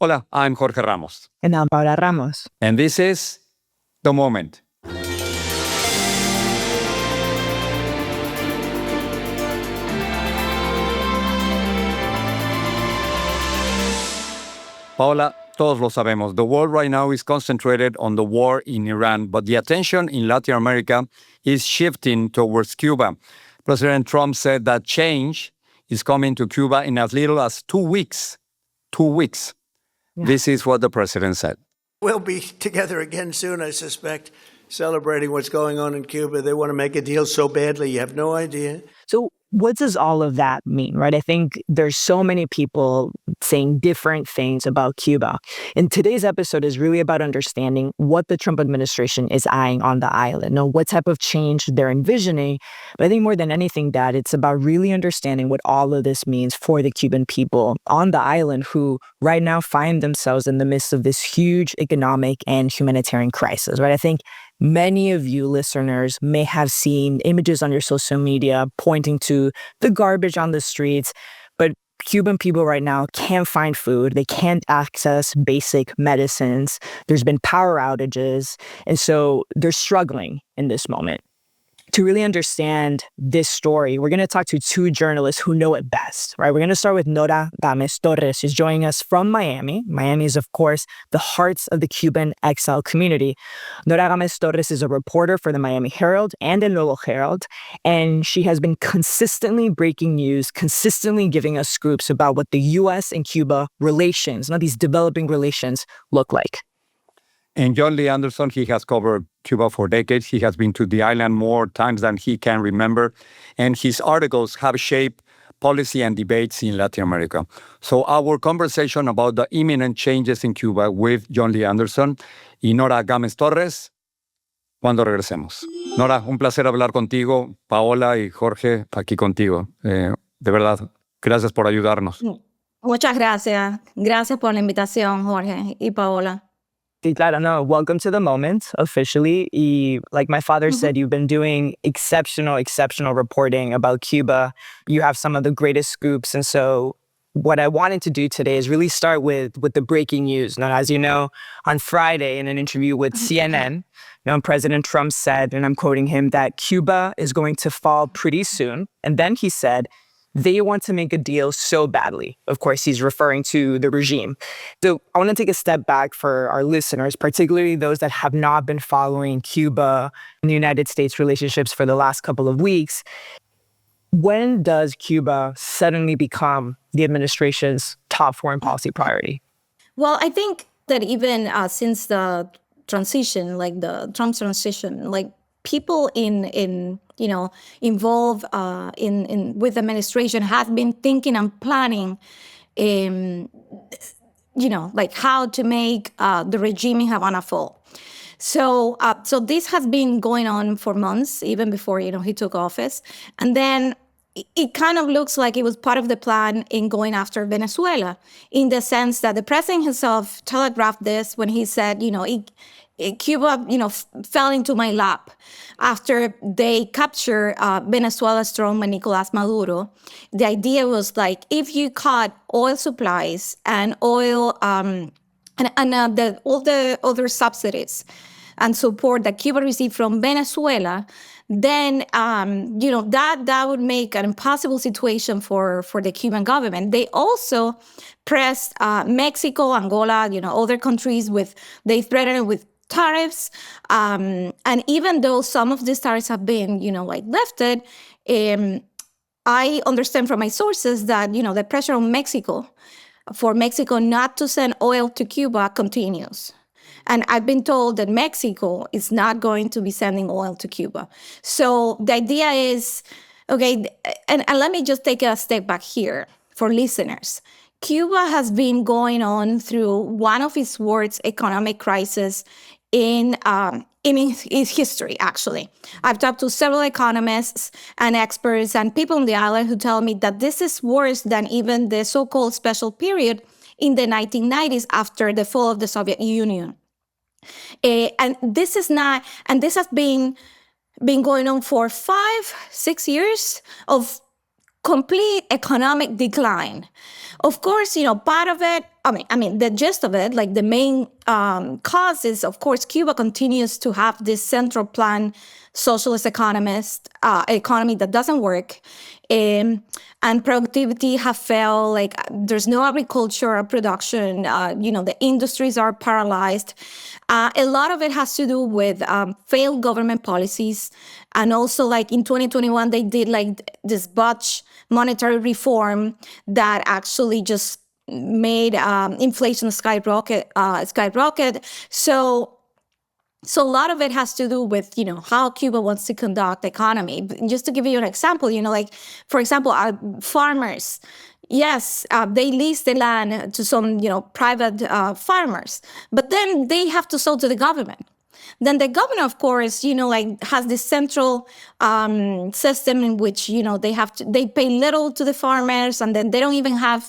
Hola, I'm Jorge Ramos. And I'm Paola Ramos. And this is The Moment. Paola, todos lo sabemos. The world right now is concentrated on the war in Iran, but the attention in Latin America is shifting towards Cuba. President Trump said that change is coming to Cuba in as little as 2 weeks. 2 weeks. Yeah. This is what the president said. We'll be together again soon, I suspect, celebrating what's going on in Cuba. They want to make a deal so badly, you have no idea. So what does all of that mean, right? I think there's so many people saying different things about Cuba. And today's episode is really about understanding what the Trump administration is eyeing on the island, what type of change they're envisioning. But I think more than anything, Dad, it's about really understanding what all of this means for the Cuban people on the island who right now find themselves in the midst of this huge economic and humanitarian crisis, right? I think many of you listeners may have seen images on your social media pointing to the garbage on the streets, but Cuban people right now can't find food. They can't access basic medicines. There's been power outages, and so they're struggling in this moment. To really understand this story, we're going to talk to two journalists who know it best, right? We're going to start with Nora Gámez Torres. She's joining us from Miami. Miami is, of course, the heart of the Cuban exile community. Nora Gámez Torres is a reporter for the Miami Herald and the Nuevo Herald, and she has been consistently breaking news, consistently giving us scoops about what the U.S. and Cuba relations, these developing relations, look like. And Jon Lee Anderson, he has covered Cuba for decades. He has been to the island more times than he can remember. And his articles have shaped policy and debates in Latin America. So our conversation about the imminent changes in Cuba with Jon Lee Anderson y Nora Gámez Torres, cuando regresemos. Nora, un placer hablar contigo. Paola y Jorge, aquí contigo. De verdad, gracias por ayudarnos. Muchas gracias. Gracias por la invitación, Jorge y Paola. Claro, no, welcome to The Moment, officially. Y like my father said, you've been doing exceptional reporting about Cuba. You have some of the greatest scoops. And so what I wanted to do today is really start with the breaking news. Now, as you know, on Friday in an interview with CNN, President Trump said, and I'm quoting him, that Cuba is going to fall pretty soon. And then he said, they want to make a deal so badly. Of course, he's referring to the regime. So I want to take a step back for our listeners, particularly those that have not been following Cuba and the United States relationships for the last couple of weeks. When does Cuba suddenly become the administration's top foreign policy priority? Well, I think that even since the transition, like the Trump transition, like people involved with the administration have been thinking and planning, like how to make the regime in Havana fall. So this has been going on for months, even before he took office, and then it kind of looks like it was part of the plan in going after Venezuela, in the sense that the president himself telegraphed this when he said, Cuba, fell into my lap after they captured Venezuela's strongman Nicolas Maduro. The idea was like, if you cut oil supplies and oil all the other subsidies and support that Cuba received from Venezuela, then that would make an impossible situation for the Cuban government. They also pressed Mexico, Angola, other countries they threatened with tariffs, and even though some of these tariffs have been, lifted, I understand from my sources that, the pressure on Mexico, for Mexico not to send oil to Cuba continues. And I've been told that Mexico is not going to be sending oil to Cuba. So the idea is, okay, and let me just take a step back here for listeners. Cuba has been going on through one of its worst economic crises in its history, actually. I've talked to several economists and experts and people on the island who tell me that this is worse than even the so-called special period in the 1990s after the fall of the Soviet Union. And this has been going on for 5-6 years of complete economic decline. Of course, part of it, I mean, the gist of it, like the main cause is, of course, Cuba continues to have this central plan socialist economy that doesn't work. And productivity have failed, like there's no agricultural production, the industries are paralyzed. A lot of it has to do with failed government policies. And also like in 2021, they did like this botched monetary reform that actually just made inflation skyrocket. So a lot of it has to do with, how Cuba wants to conduct the economy. Just to give you an example, like, for example, farmers, yes, they lease the land to some, private farmers, but then they have to sell to the government. Then the government, of course, has this central system in which, they pay little to the farmers, and then they don't even have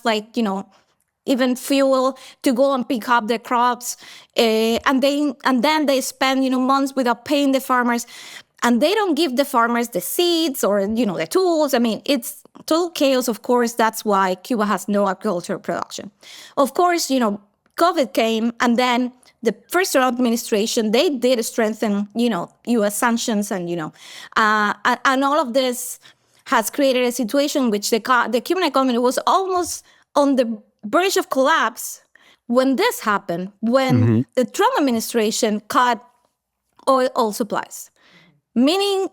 even fuel to go and pick up their crops, and then they spend months without paying the farmers, and they don't give the farmers the seeds or the tools. I mean, it's total chaos. Of course, that's why Cuba has no agricultural production. Of course, COVID came, and then the first Trump administration, they did strengthen U.S. sanctions, and and all of this has created a situation in which the Cuban economy was almost on the verge of collapse when this happened, when the Trump administration cut oil supplies. Meaning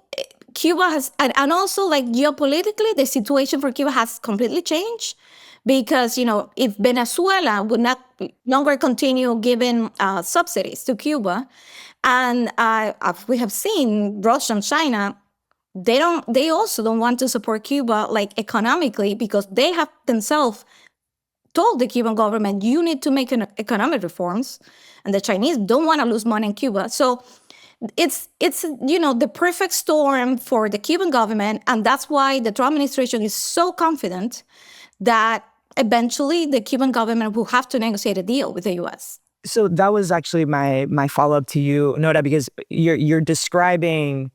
Cuba has, and also like geopolitically, the situation for Cuba has completely changed, because, if Venezuela would not longer continue giving subsidies to Cuba, and we have seen Russia and China, they also don't want to support Cuba like economically, because they have themselves told the Cuban government, you need to make economic reforms, and the Chinese don't want to lose money in Cuba. So it's the perfect storm for the Cuban government, and that's why the Trump administration is so confident that eventually the Cuban government will have to negotiate a deal with the U.S. So that was actually my follow-up to you, Nora, because you're describing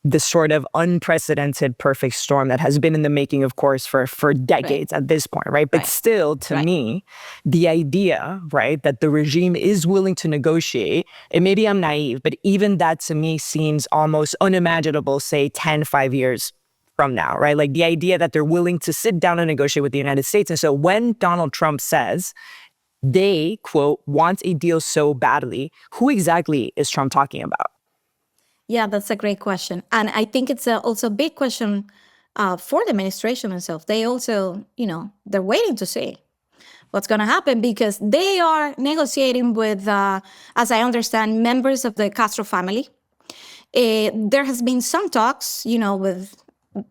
the sort of unprecedented perfect storm that has been in the making, of course, for decades at this point, right? But still, to me, the idea, right, that the regime is willing to negotiate, and maybe I'm naive, but even that to me seems almost unimaginable, say 5 years from now, right? Like the idea that they're willing to sit down and negotiate with the United States. And so when Donald Trump says they, quote, want a deal so badly, who exactly is Trump talking about? Yeah, that's a great question. And I think it's also a big question for the administration itself. They also, they're waiting to see what's going to happen, because they are negotiating with, as I understand, members of the Castro family. There has been some talks, with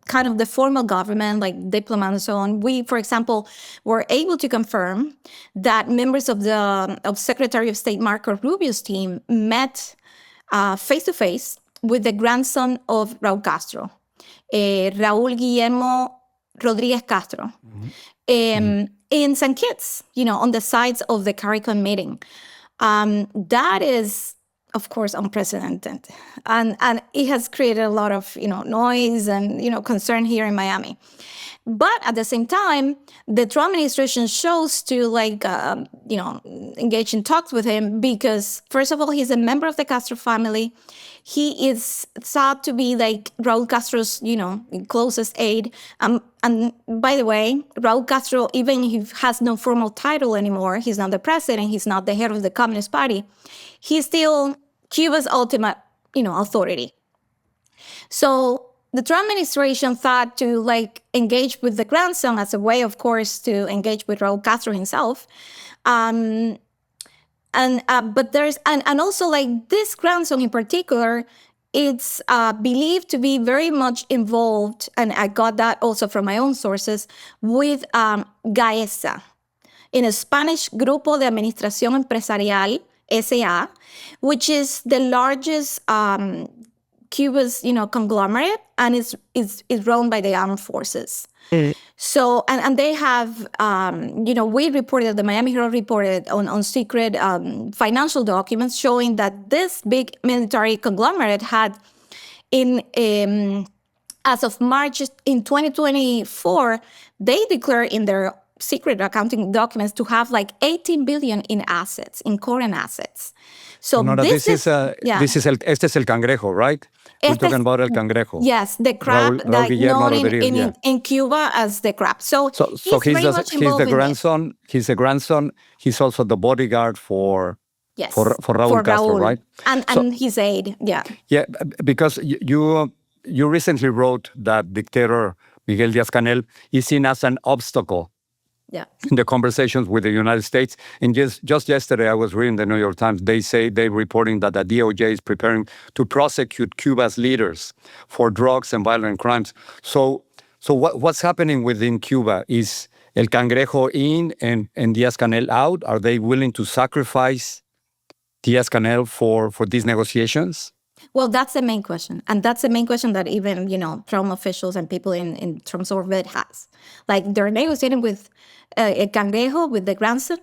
kind of the formal government, like diplomats and so on. We, for example, were able to confirm that members of Secretary of State Marco Rubio's team met face-to-face with the grandson of Raúl Castro, Raúl Guillermo Rodríguez Castro, in St. Kitts, on the sides of the CARICOM meeting. That is, of course, unprecedented. And it has created a lot of, noise and, concern here in Miami. But at the same time, the Trump administration chose to engage in talks with him because, first of all, he's a member of the Castro family. He is thought to be like Raúl Castro's, closest aide. And by the way, Raúl Castro, even if he has no formal title anymore, he's not the president, he's not the head of the Communist Party, he's still Cuba's ultimate, authority. So the Trump administration thought to engage with the grandson as a way, of course, to engage with Raúl Castro himself. But there's also this grandson in particular, it's believed to be very much involved, and I got that also from my own sources, with GAESA, in a Spanish Grupo de Administración Empresarial, SA, which is the largest Cuba's, conglomerate, and is run by the armed forces. So, and they have, we reported, the Miami Herald reported on secret financial documents showing that this big military conglomerate had as of March in 2024, they declare in their secret accounting documents to have like 18 billion in assets, in current assets. So Nora, this is este es el cangrejo, right? We're talking about el cangrejo. Yes, the crab, Raúl like Guillermo known Rodríguez, in Cuba as the crab. So he's the grandson. He's the grandson. He's also the bodyguard for Raúl Castro, right? And his aide, yeah. Yeah, because you recently wrote that dictator Miguel Díaz-Canel is seen as an obstacle in the conversations with the United States. And just yesterday, I was reading the New York Times. They're reporting that the DOJ is preparing to prosecute Cuba's leaders for drugs and violent crimes. So what's happening within Cuba? Is El Cangrejo in and Díaz-Canel out? Are they willing to sacrifice Díaz-Canel for these negotiations? Well, that's the main question. And that's the main question that even, Trump officials and people in Trump's orbit has. Like, they're negotiating with El Cangrejo, with the grandson,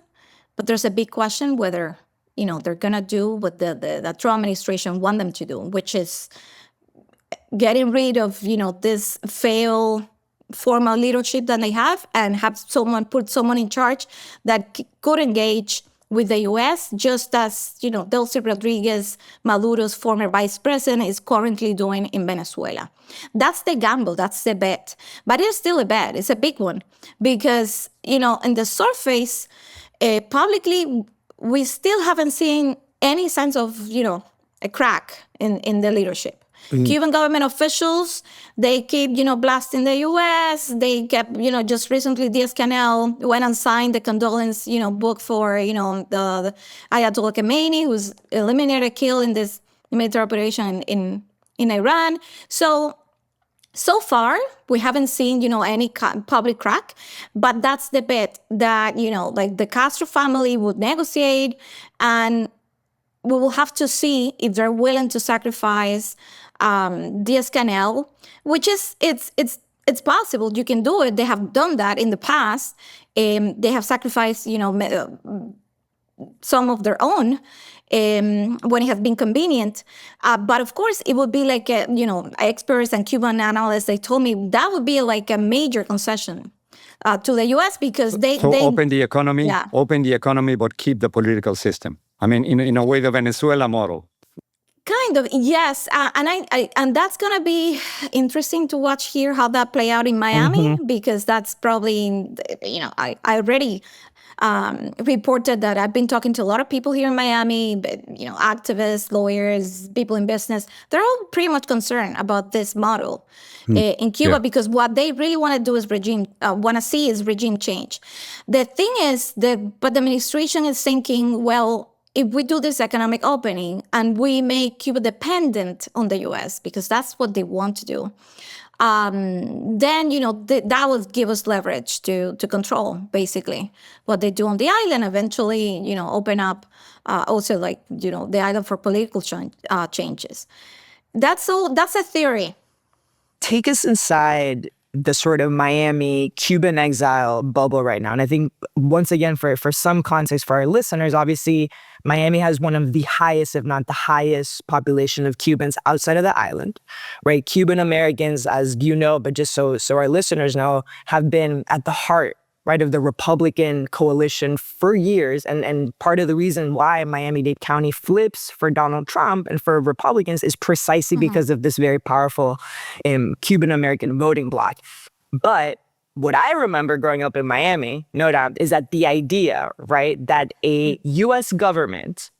but there's a big question whether, they're going to do what the Trump administration want them to do, which is getting rid of, this failed formal leadership that they have and put someone in charge that could engage with the U.S., just as, Delcy Rodriguez, Maduro's former vice president, is currently doing in Venezuela. That's the gamble, that's the bet. But it's still a bet, it's a big one. Because, in the surface, publicly, we still haven't seen any signs of, a crack in the leadership. Cuban government officials, they keep, blasting the U.S. They kept, just recently, Díaz-Canel went and signed the condolence, book for, the Ayatollah Khomeini, who's eliminated, killed in this military operation in Iran. So far, we haven't seen, any public crack, but that's the bet that, like the Castro family would negotiate, and we will have to see if they're willing to sacrifice Díaz-Canel, which is, it's possible. You can do it. They have done that in the past. They have sacrificed, some of their own when it has been convenient. But of course, it would be like, experts and Cuban analysts, they told me that would be like a major concession to the U.S. because they open the economy, but keep the political system. I mean, in a way, the Venezuela model. Kind of, yes. And that's going to be interesting to watch here how that play out in Miami, because that's probably, I already reported that I've been talking to a lot of people here in Miami, but, activists, lawyers, people in business. They're all pretty much concerned about this model in Cuba because what they really want to do is regime change. The thing is but the administration is thinking, well, if we do this economic opening and we make Cuba dependent on the U.S., because that's what they want to do, then, that will give us leverage to control, basically, what they do on the island, eventually, open up also, like, the island for political changes. That's a theory. Take us inside the sort of Miami Cuban exile bubble right now. And I think, once again, for some context for our listeners, obviously, Miami has one of the highest, if not the highest, population of Cubans outside of the island, right? Cuban Americans, as you know, but just so our listeners know, have been at the heart, right, of the Republican coalition for years. And part of the reason why Miami-Dade County flips for Donald Trump and for Republicans is precisely because of this very powerful Cuban-American voting bloc. But what I remember growing up in Miami, no doubt, is that the idea, right, that a U.S. government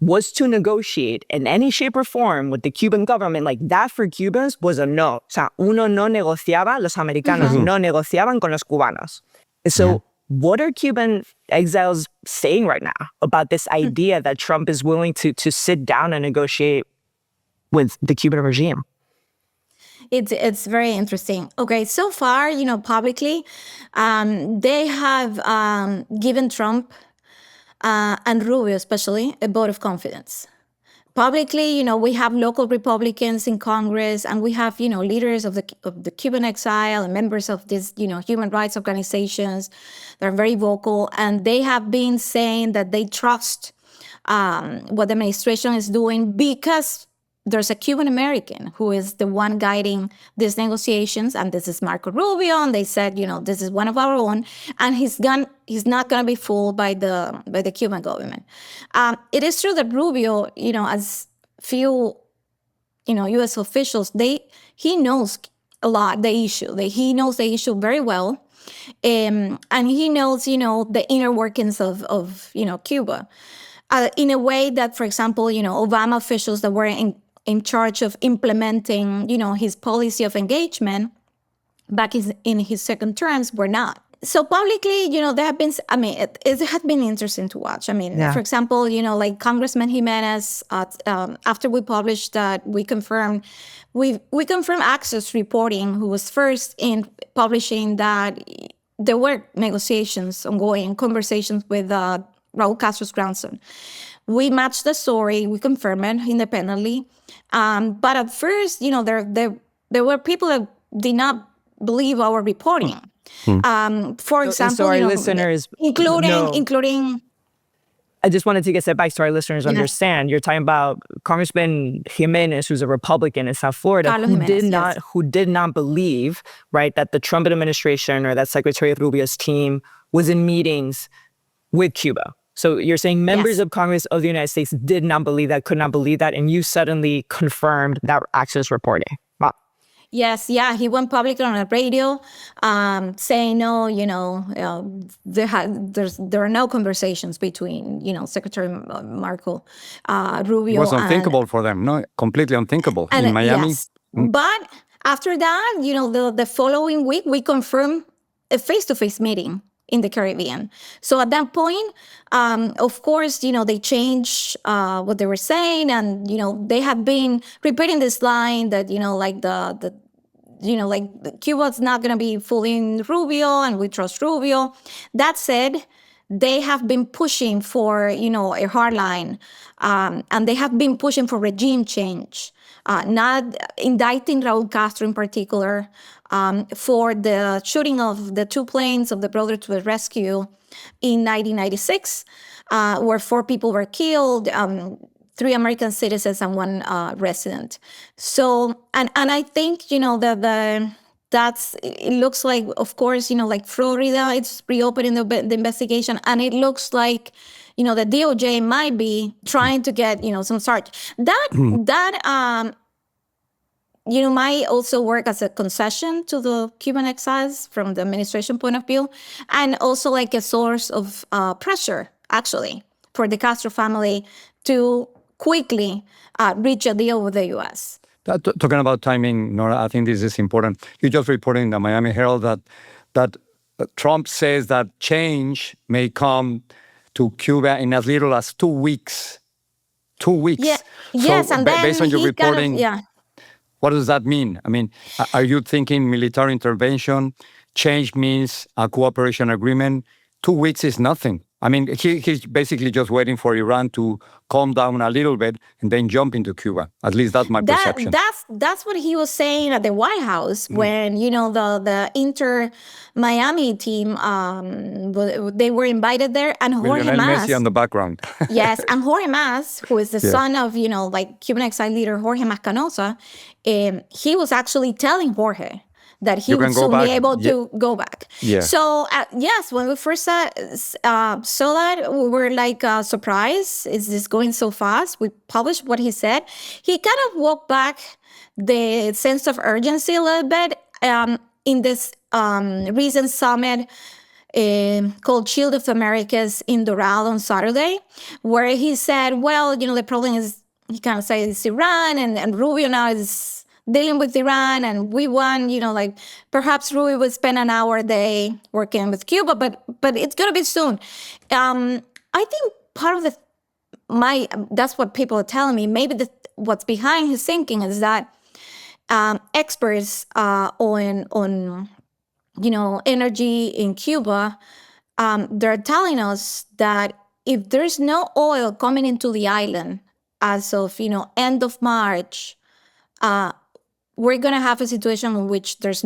was to negotiate in any shape or form with the Cuban government, like that for Cubans was a no. O sea, uno no negociaba, los americanos no negociaban con los cubanos. So what are Cuban exiles saying right now about this idea that Trump is willing to sit down and negotiate with the Cuban regime? It's very interesting. Okay, so far, publicly, they have given Trump and Rubio especially a vote of confidence. Publicly, we have local Republicans in Congress, and we have, leaders of the Cuban exile and members of these, human rights organizations. They're very vocal, and they have been saying that they trust what the administration is doing because there's a Cuban American who is the one guiding these negotiations, and this is Marco Rubio, and they said, this is one of our own, and he's not gonna be fooled by the Cuban government. It is true that Rubio, as few, U.S. officials, he knows a lot the issue. He knows the issue very well, and he knows, the inner workings of Cuba. In a way that, for example, Obama officials that were in charge of implementing, his policy of engagement back in his second terms were not. So publicly, there have been, it has been interesting to watch. For example, like Congressman Jimenez, after we published that, we confirmed Access Reporting, who was first in publishing that there were negotiations ongoing, conversations with Raul Castro's grandson. We matched the story, we confirmed it independently. But at first, there were people that did not believe our reporting. For example, so our listeners, including. I just wanted to get set back so our listeners understand. You're talking about Congressman Jimenez, who's a Republican in South Florida, who did not believe, right, that the Trump administration or that Secretary Rubio's team was in meetings with Cuba. So you're saying members of Congress of the United States did not believe that, could not believe that, and you suddenly confirmed that Access reporting. Wow. Yes, he went public on the radio, saying no. There are no conversations between Secretary Marco Rubio. It was unthinkable for them, no, completely unthinkable in Miami. Yes. But after that, the following week we confirmed a face-to-face meeting in the Caribbean. So at that point, of course, they changed what they were saying, and they have been repeating this line that Cuba's not going to be fooling Rubio, and we trust Rubio. That said, they have been pushing for a hard line, and they have been pushing for regime change, not indicting Raul Castro in particular. For the shooting of the two planes of the Brother to the Rescue in 1996, where 4 people were killed, 3 American citizens and 1 resident. So, and I think, it looks like, of course, like Florida, it's reopening the investigation, and it looks like, the DOJ might be trying to get, some start. That might also work as a concession to the Cuban exiles from the administration point of view, and also like a source of pressure, actually, for the Castro family to quickly reach a deal with the U.S. Talking about timing, Nora, I think this is important. You just reported in the Miami Herald that Trump says that change may come to Cuba in as little as 2 weeks. 2 weeks. Yeah. So Yes, and then based on your reporting, what does that mean? Are you thinking military intervention? Change means a cooperation agreement. 2 weeks is nothing. He's basically just waiting for Iran to calm down a little bit and then jump into Cuba. At least that's my perception. That's what he was saying at the White House when, the Inter-Miami team, they were invited there. And Jorge Lionel Mas. Messi on the background. Yes, and Jorge Mas, who is the son of, Cuban exile leader Jorge Mas Canosa, he was actually telling Jorge that he would soon be able to go back. Yeah. So, yes, when we first saw that, we were surprised. Is this going so fast? We published what he said. He kind of walked back the sense of urgency a little bit in this recent summit called Shield of Americas in Doral on Saturday, where he said, well, the problem is, he kind of said it's Iran, and Rubio now is dealing with Iran, and we won, perhaps Rubio would spend an hour a day working with Cuba, but it's going to be soon. I think part of that's what people are telling me. Maybe what's behind his thinking is that experts on energy in Cuba, they're telling us that if there's no oil coming into the island as of, end of March, we're going to have a situation in which there's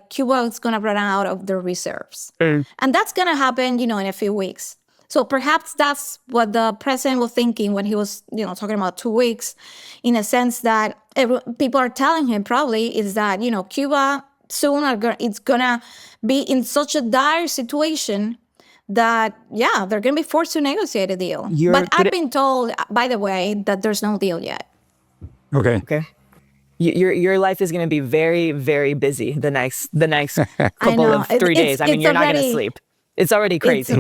Cuba is going to run out of their reserves. And that's going to happen, in a few weeks. So perhaps that's what the president was thinking when he was, talking about 2 weeks, in a sense that people are telling him probably is that, Cuba soon it's gonna be in such a dire situation that, they're gonna be forced to negotiate a deal. But I've been told, by the way, that there's no deal yet. Okay. Your life is going to be very, very busy the next couple of 3 days. I mean, you're not going to sleep. It's already crazy.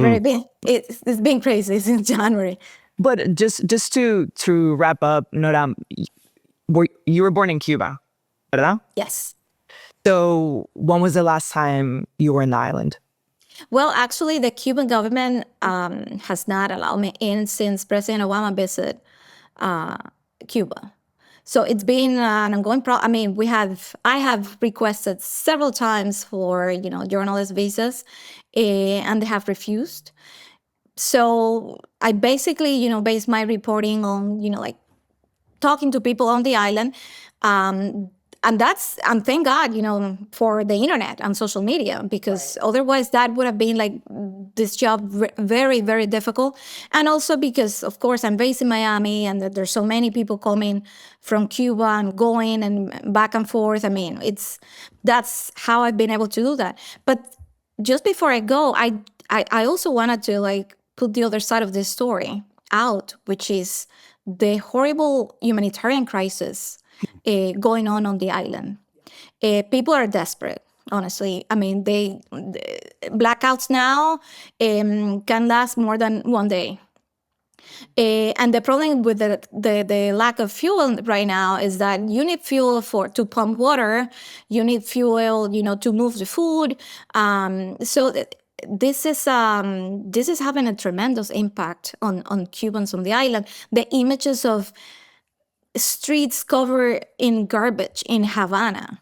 It's been crazy since January. But just to wrap up, Nora, you were born in Cuba, ¿verdad? Yes. So when was the last time you were in the island? Well, actually, the Cuban government has not allowed me in since President Obama visited Cuba. So it's been an ongoing problem. I mean, I have requested several times for, journalist visas, and they have refused. So I basically, base my reporting on, talking to people on the island. And thank God, for the internet and social media, because otherwise that would have been like this job very, very difficult. And also because, of course, I'm based in Miami and that there's so many people coming from Cuba and going and back and forth. I mean, that's how I've been able to do that. But just before I go, I also wanted to put the other side of this story out, which is the horrible humanitarian crisis going on the island. People are desperate, honestly. I mean, blackouts now can last more than 1 day. And the problem with the lack of fuel right now is that you need fuel to pump water. You need fuel, to move the food. So this is having a tremendous impact on Cubans on the island. The images of streets covered in garbage in Havana,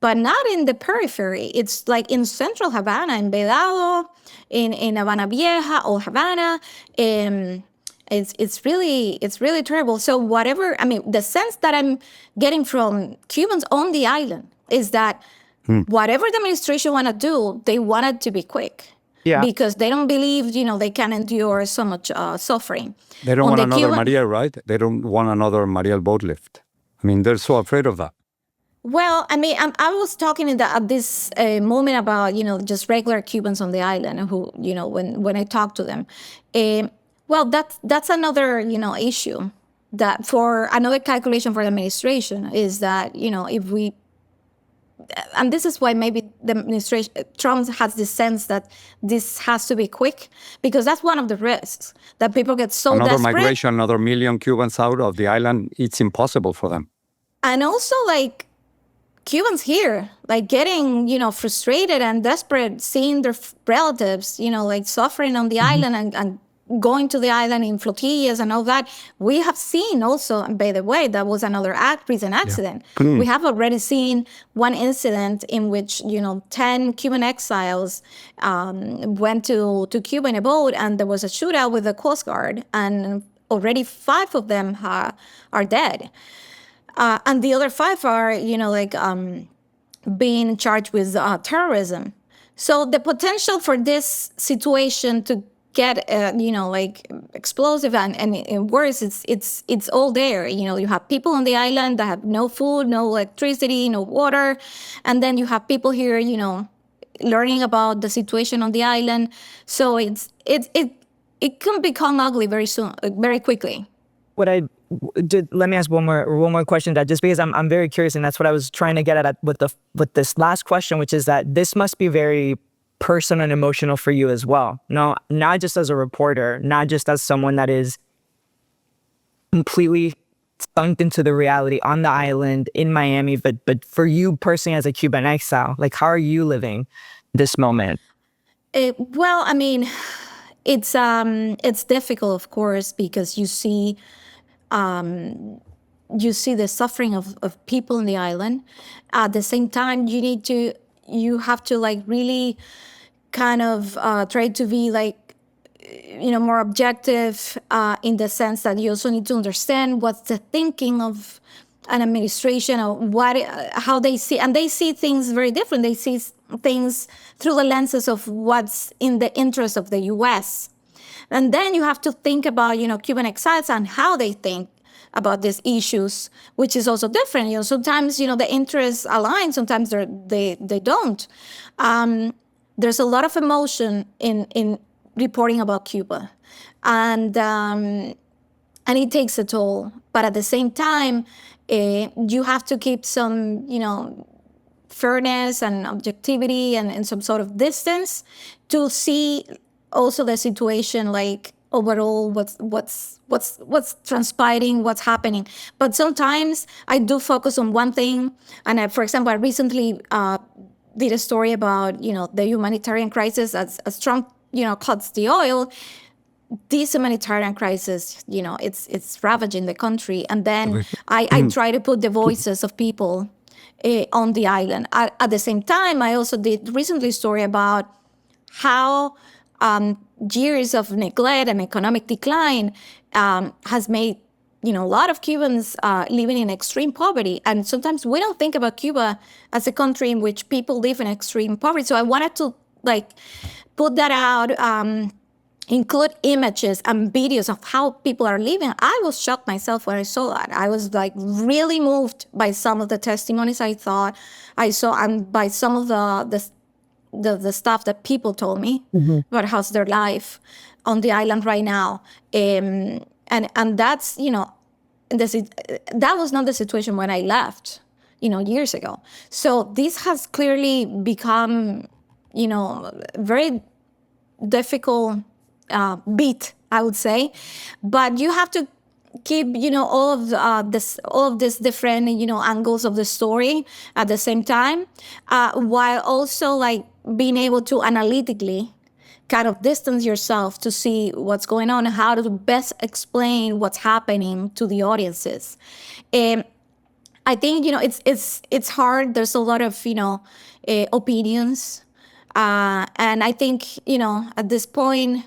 but not in the periphery. It's like in central Havana, in Vedado, in Habana Vieja or Havana. It's really terrible. So the sense that I'm getting from Cubans on the island is that whatever the administration want to do, they want it to be quick. Yeah. Because they don't believe, they can endure so much suffering. They don't want another Mariel, right? They don't want another Mariel boat lift. I mean, they're so afraid of that. Well, I mean, I was talking at this moment about, just regular Cubans on the island who, when I talk to them. Well, that's another, issue that for another calculation for the administration is that, if we, and this is why maybe the administration, Trump has this sense that this has to be quick, because that's one of the risks, that people get so desperate. Another migration, another million Cubans out of the island, it's impossible for them. And also, Cubans here, getting, frustrated and desperate, seeing their relatives, suffering on the island and going to the island in flotillas and all that. We have seen also, and by the way, that was another recent accident. Yeah. We have already seen one incident in which, 10 Cuban exiles went to Cuba in a boat, and there was a shootout with the Coast Guard, and already 5 of them are dead. And the other 5 are, being charged with terrorism. So the potential for this situation to get explosive and worse, it's all there. You have people on the island that have no food, no electricity, no water, and then you have people here, learning about the situation on the island. So it can become ugly very soon, very quickly. Let me ask one more question, that just because I'm very curious, and that's what I was trying to get at with this last question, which is that this must be very personal and emotional for you as well. No, not just as a reporter, not just as someone that is completely sunk into the reality on the island in Miami, but for you personally as a Cuban exile, how are you living this moment? Well, I mean, it's difficult, of course, because you see the suffering of people in the island. At the same time, you have to really kind of try to be more objective in the sense that you also need to understand what's the thinking of an administration, or how they see, and they see things very different. They see things through the lenses of what's in the interest of the U.S. And then you have to think about, Cuban exiles and how they think about these issues, which is also different. Sometimes, the interests align, sometimes they don't. There's a lot of emotion in reporting about Cuba. And it takes a toll. But at the same time, you have to keep some, fairness and objectivity and some sort of distance to see also the situation, like overall what's transpiring, what's happening. But sometimes I do focus on one thing. And for example, I recently did a story about, the humanitarian crisis as Trump, cuts the oil. This humanitarian crisis, it's ravaging the country. And then I try to put the voices of people on the island. At the same time, I also did recently a story about how years of neglect and economic decline has made, a lot of Cubans living in extreme poverty. And sometimes we don't think about Cuba as a country in which people live in extreme poverty. So I wanted to put that out, include images and videos of how people are living. I was shocked myself when I saw that. I was really moved by some of the testimonies I saw and by some of the stuff that people told me about how's their life on the island right now. And that's, that was not the situation when I left, years ago. So this has clearly become, very difficult beat, I would say. But you have to keep, all of this different, angles of the story at the same time, while also being able to analytically kind of distance yourself to see what's going on and how to best explain what's happening to the audiences. I think, it's hard. There's a lot of, opinions. And I think, at this point,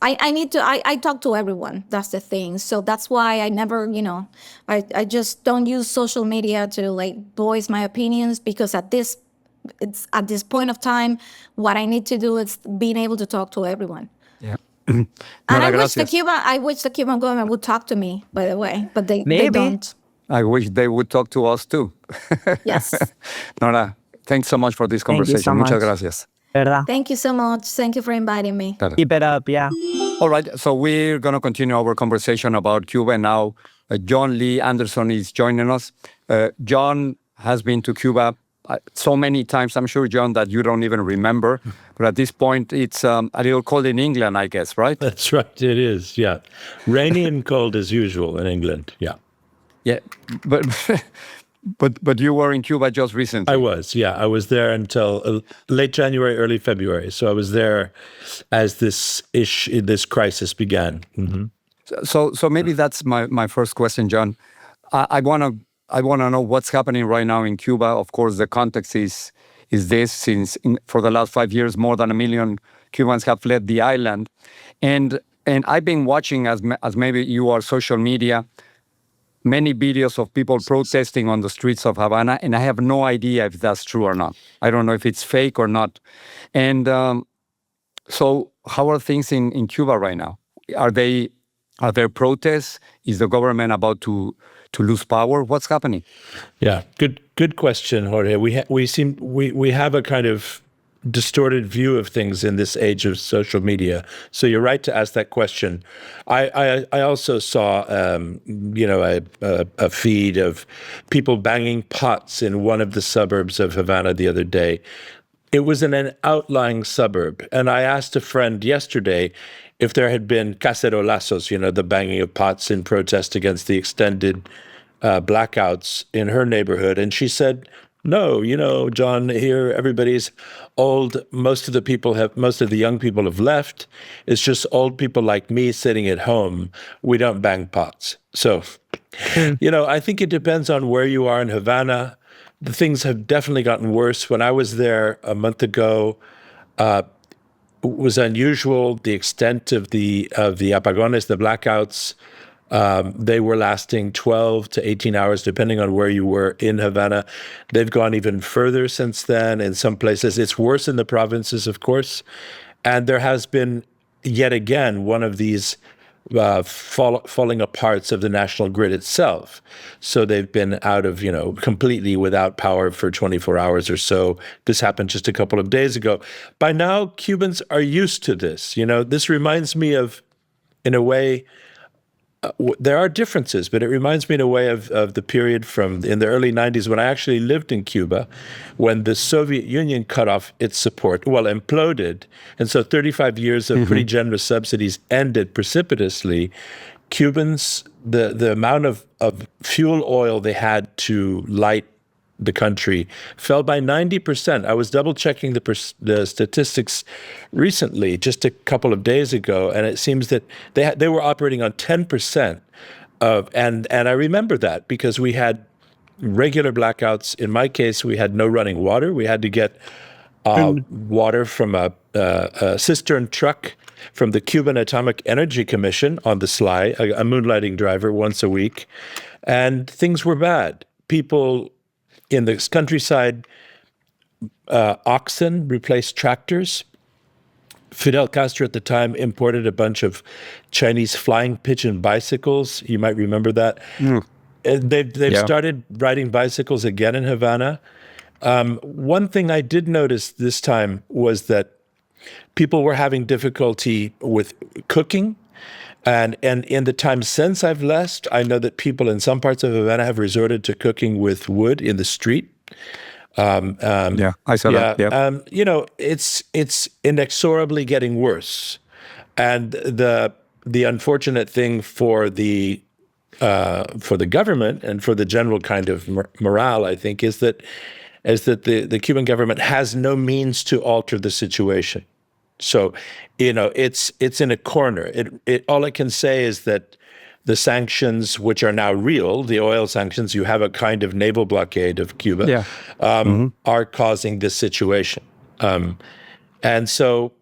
I talk to everyone. That's the thing. So that's why I never, I just don't use social media to voice my opinions, because at this point of time, what I need to do is being able to talk to everyone. Yeah. And I wish the Cuban government would talk to me, by the way, but they don't. I wish they would talk to us too. Yes. Nora, thanks so much for this conversation. so much. Muchas gracias. ¿Verdad? Thank you so much. Thank you for inviting me. Keep it up, yeah. All right, so we're going to continue our conversation about Cuba. Now, Jon Lee Anderson is joining us. Jon has been to Cuba so many times, I'm sure, Jon, that you don't even remember. But at this point, it's a little cold in England, I guess, right? That's right, it is, yeah. Rainy and cold as usual in England, yeah. Yeah, but you were in Cuba just recently. I was there until late January, early February. So I was there as this crisis began. Mm-hmm. So maybe that's my first question, Jon. I want to know what's happening right now in Cuba. Of course, the context is this: for the last 5 years, more than 1 million Cubans have fled the island, and I've been watching, as maybe you are, social media, many videos of people protesting on the streets of Havana, and I have no idea if that's true or not. I don't know if it's fake or not. And so how are things in Cuba right now? Are there protests? Is the government about to lose power? What's happening? Yeah, good question, Jorge. We have a kind of distorted view of things in this age of social media. So you're right to ask that question. I also saw, a feed of people banging pots in one of the suburbs of Havana the other day. It was in an outlying suburb. And I asked a friend yesterday if there had been cacerolazos, the banging of pots in protest against the extended blackouts in her neighborhood. And she said, no, Jon, here everybody's old. Most of the young people have left. It's just old people like me sitting at home. We don't bang pots. So, I think it depends on where you are in Havana. The things have definitely gotten worse. When I was there a month ago, it was unusual, the extent of the apagones, the blackouts. They were lasting 12 to 18 hours, depending on where you were in Havana. They've gone even further since then. In some places, it's worse in the provinces, of course. And there has been yet again one of these falling aparts of the national grid itself. So they've been out of, completely without power for 24 hours or so. This happened just a couple of days ago. By now, Cubans are used to this. This reminds me of, in a way, there are differences, but it reminds me in a way of the period in the early 90s when I actually lived in Cuba, when the Soviet Union cut off its support, imploded. And so 35 years of pretty generous subsidies ended precipitously. Cubans, the amount of fuel oil they had to light the country fell by 90%. I was double checking the statistics recently, just a couple of days ago, and it seems that they were operating on 10% and I remember that because we had regular blackouts. In my case, we had no running water. We had to get water from a cistern truck from the Cuban Atomic Energy Commission on the sly, a moonlighting driver once a week, and things were bad. People in the countryside, oxen replaced tractors. Fidel Castro at the time imported a bunch of Chinese flying pigeon bicycles. You might remember that. They've started riding bicycles again in Havana. One thing I did notice this time was that people were having difficulty with cooking. And in the time since I've left, I know that people in some parts of Havana have resorted to cooking with wood in the street. I saw that. Yeah. It's inexorably getting worse. And the unfortunate thing for the government and for the general kind of morale, I think, is that the Cuban government has no means to alter the situation. So, it's in a corner. All it can say is that the sanctions, which are now real, the oil sanctions, you have a kind of naval blockade of Cuba, are causing this situation. And so,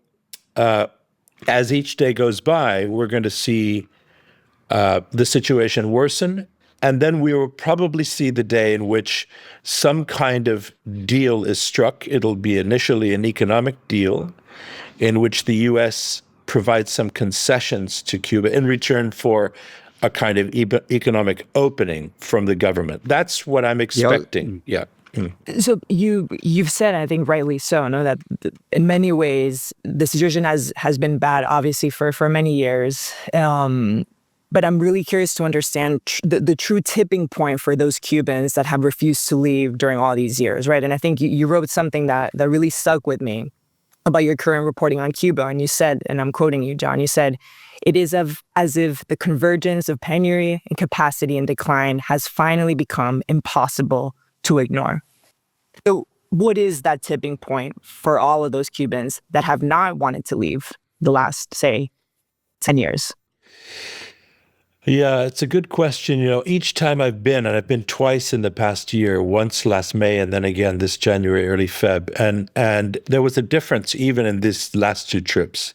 as each day goes by, we're going to see the situation worsen. And then we will probably see the day in which some kind of deal is struck. It'll be initially an economic deal in which the U.S. provides some concessions to Cuba in return for a kind of economic opening from the government. That's what I'm expecting. Yeah. So you've said, I think rightly so, no, that in many ways the situation has been bad, obviously for many years. But I'm really curious to understand the true tipping point for those Cubans that have refused to leave during all these years, right? And I think you wrote something that really stuck with me about your current reporting on Cuba. And you said, and I'm quoting you, Jon, you said, "It is as if the convergence of penury and capacity and decline has finally become impossible to ignore." So what is that tipping point for all of those Cubans that have not wanted to leave the last, say, 10 years? Yeah, it's a good question. Each time I've been, and I've been twice in the past year, once last May and then again this January, early Feb, and there was a difference even in these last two trips.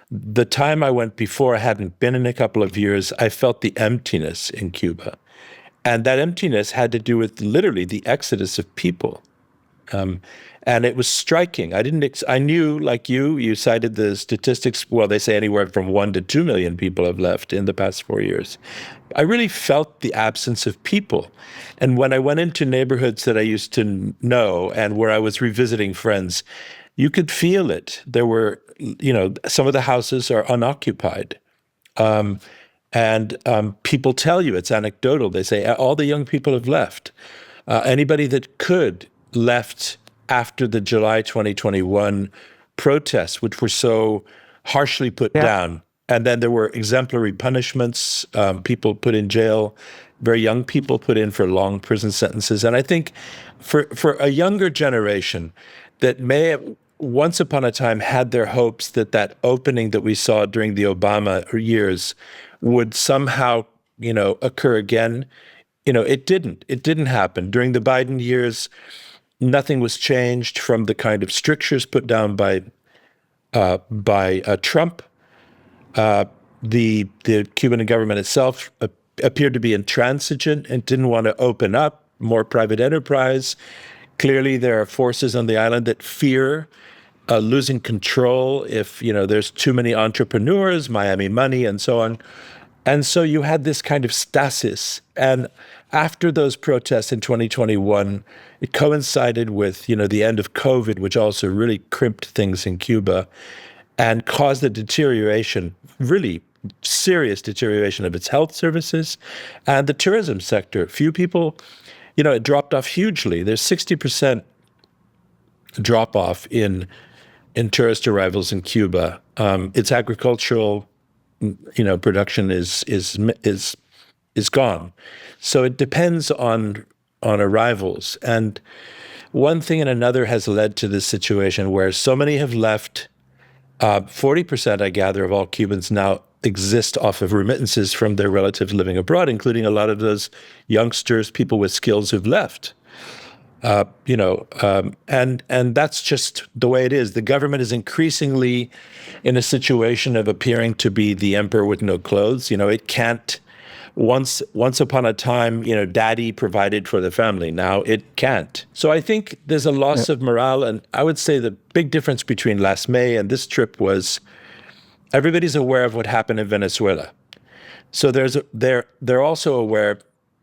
The time I went before, I hadn't been in a couple of years, I felt the emptiness in Cuba. And that emptiness had to do with literally the exodus of people. And it was striking. I knew, like you cited the statistics, well, they say anywhere from 1 to 2 million people have left in the past 4 years. I really felt the absence of people. And when I went into neighborhoods that I used to know and where I was revisiting friends, you could feel it. There were, some of the houses are unoccupied. And people tell you, it's anecdotal. They say all the young people have left. Anybody that could left after the July 2021 protests, which were so harshly put down. And then there were exemplary punishments, people put in jail, very young people put in for long prison sentences. And I think for a younger generation that may have once upon a time had their hopes that opening that we saw during the Obama years would somehow, occur again, it didn't. It didn't happen. During the Biden years, nothing was changed from the kind of strictures put down by Trump. The Cuban government itself appeared to be intransigent and didn't want to open up more private enterprise. Clearly, there are forces on the island that fear losing control if, there's too many entrepreneurs, Miami money, and so on. And so you had this kind of stasis. And after those protests in 2021, it coincided with, the end of COVID, which also really crimped things in Cuba and caused a deterioration, really serious deterioration of its health services and the tourism sector. Few people, it dropped off hugely. There's 60% drop off in tourist arrivals in Cuba. Its agricultural, production is gone. So it depends on arrivals. And one thing and another has led to this situation where so many have left. 40%, I gather, of all Cubans now exist off of remittances from their relatives living abroad, including a lot of those youngsters, people with skills who've left. And that's just the way it is. The government is increasingly in a situation of appearing to be the emperor with no clothes. It can't. Once upon a time, daddy provided for the family. Now it can't. So I think there's a loss of morale. And I would say the big difference between last May and this trip was everybody's aware of what happened in Venezuela. So they're also aware.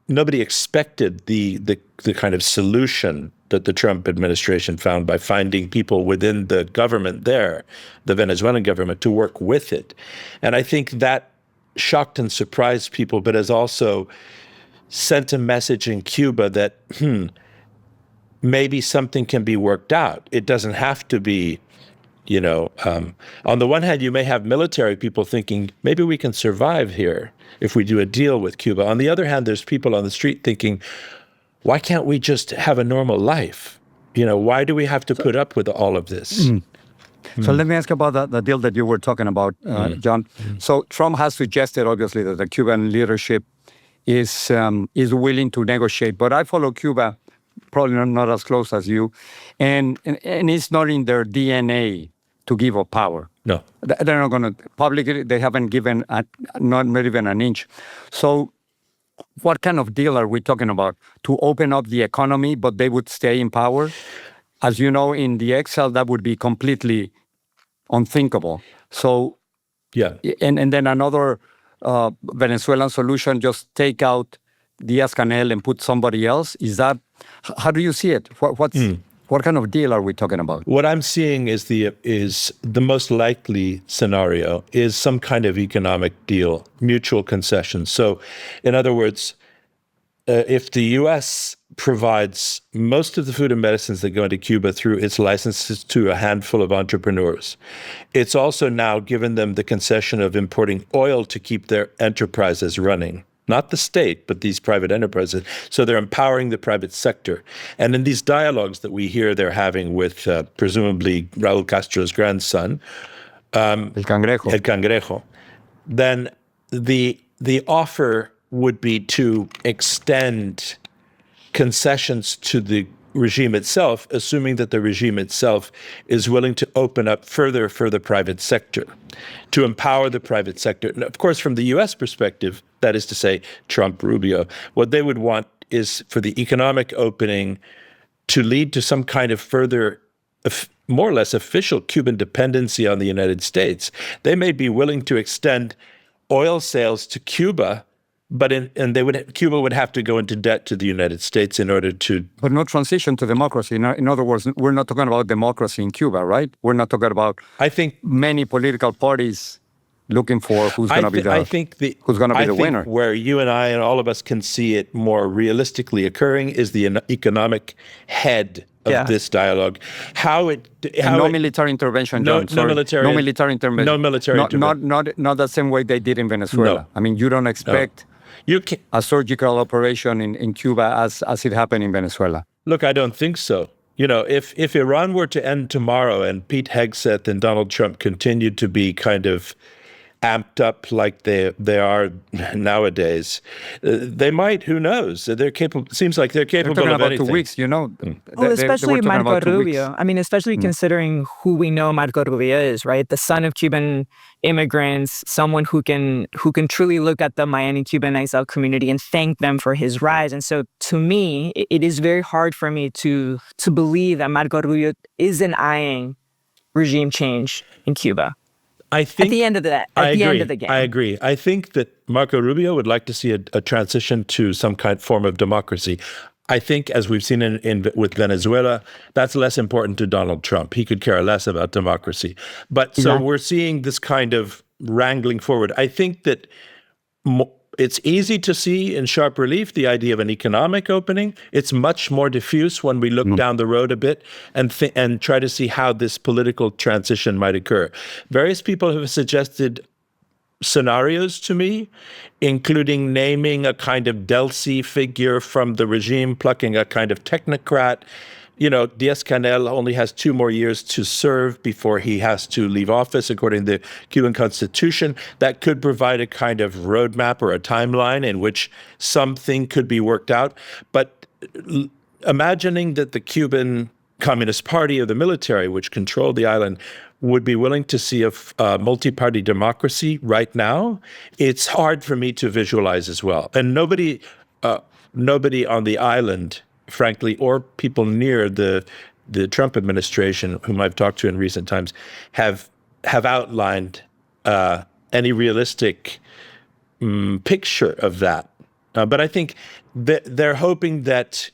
Nobody expected the kind of solution that the Trump administration found by finding people within the government there, the Venezuelan government, to work with it. And I think that shocked and surprised people, but has also sent a message in Cuba that, maybe something can be worked out. It doesn't have to be, on the one hand, you may have military people thinking, maybe we can survive here if we do a deal with Cuba. On the other hand, there's people on the street thinking, why can't we just have a normal life? Why do we have to put up with all of this? So let me ask about the deal that you were talking about, Jon. So Trump has suggested, obviously, that the Cuban leadership is willing to negotiate. But I follow Cuba, probably not as close as you, and it's not in their DNA to give up power. No. They're not going to, publicly, they haven't given, not even an inch. So what kind of deal are we talking about? To open up the economy, but they would stay in power? As you know, in the Exile, that would be completely unthinkable. So, yeah. And then another Venezuelan solution, just take out Diaz-Canel and put somebody else. Is that, how do you see it? What kind of deal are we talking about? What I'm seeing is the most likely scenario is some kind of economic deal, mutual concession. So, in other words, if the U.S. provides most of the food and medicines that go into Cuba through its licenses to a handful of entrepreneurs, it's also now given them the concession of importing oil to keep their enterprises running. Not the state, but these private enterprises. So they're empowering the private sector. And in these dialogues that we hear they're having with presumably Raul Castro's grandson, El Cangrejo, then the offer would be to extend concessions to the regime itself, assuming that the regime itself is willing to open up further for the private sector, to empower the private sector. And of course, from the U.S. perspective, that is to say, Trump, Rubio, what they would want is for the economic opening to lead to some kind of further, more or less official Cuban dependency on the United States. They may be willing to extend oil sales to Cuba, but Cuba would have to go into debt to the United States in order to... But no transition to democracy. In other words, we're not talking about democracy in Cuba, right? We're not talking about, I think, many political parties looking for who's going to be the winner. Where you and I and all of us can see it more realistically occurring is the economic head of this dialogue. No military intervention, Jon. No military intervention. Not the same way they did in Venezuela. No. I mean, you don't expect a surgical operation in Cuba as it happened in Venezuela. Look, I don't think so. If Iran were to end tomorrow and Pete Hegseth and Donald Trump continued to be kind of amped up like they are nowadays, they might. Who knows? They're capable. Seems like they're capable talking of about anything. 2 weeks, Well, especially Marco Rubio. I mean, especially considering who we know Marco Rubio is, right? The son of Cuban immigrants, someone who can truly look at the Miami Cuban exile community and thank them for his rise. And so, to me, it is very hard for me to believe that Marco Rubio isn't eyeing regime change in Cuba? I think At the end of the game. I agree. I think that Marco Rubio would like to see a transition to some form of democracy. I think, as we've seen with Venezuela, that's less important to Donald Trump. He could care less about democracy. But so we're seeing this kind of wrangling forward. I think that it's easy to see in sharp relief the idea of an economic opening. It's much more diffuse when we look down the road a bit and try to see how this political transition might occur. Various people have suggested scenarios to me, including naming a kind of Delcy figure from the regime, plucking a kind of technocrat. Díaz-Canel only has 2 more years to serve before he has to leave office, according to the Cuban Constitution. That could provide a kind of roadmap or a timeline in which something could be worked out. But imagining that the Cuban Communist Party or the military, which controlled the island, would be willing to see a multi-party democracy right now, it's hard for me to visualize as well. And nobody on the island, frankly, or people near the Trump administration, whom I've talked to in recent times, have outlined any realistic picture of that. But I think they're hoping that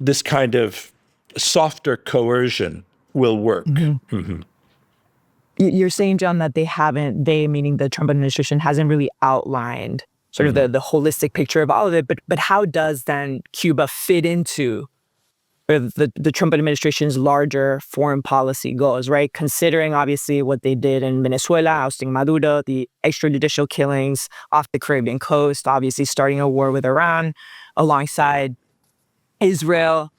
this kind of softer coercion will work. Mm-hmm. Mm-hmm. You're saying, Jon, that meaning the Trump administration, hasn't really outlined sort of the holistic picture of all of it. But how does then Cuba fit into the Trump administration's larger foreign policy goals, right? Considering obviously what they did in Venezuela, ousting Maduro, the extrajudicial killings off the Caribbean coast, obviously starting a war with Iran alongside Israel,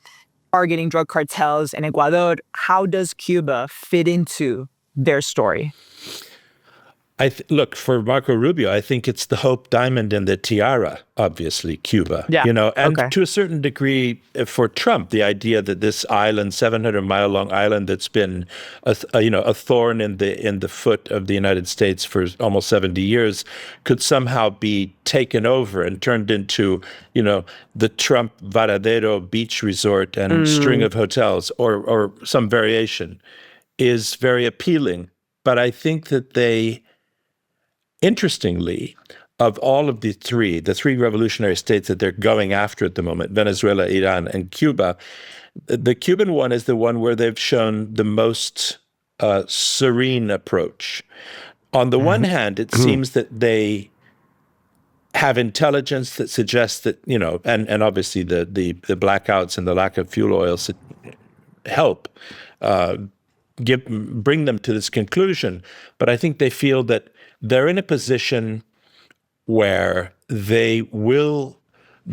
targeting drug cartels in Ecuador. How does Cuba fit into their story? Look, for Marco Rubio, I think it's the hope diamond in the tiara, obviously, Cuba. Yeah. And to a certain degree, for Trump, the idea that this island, 700-mile-long island that's been a thorn in the foot of the United States for almost 70 years, could somehow be taken over and turned into, the Trump Varadero beach resort and string of hotels or some variation, is very appealing. But I think that interestingly, of all of the three revolutionary states that they're going after at the moment, Venezuela, Iran, and Cuba, the Cuban one is the one where they've shown the most serene approach. On the one hand, it seems that they have intelligence that suggests that, and obviously the blackouts and the lack of fuel oil help bring them to this conclusion. But I think they feel that they're in a position where they will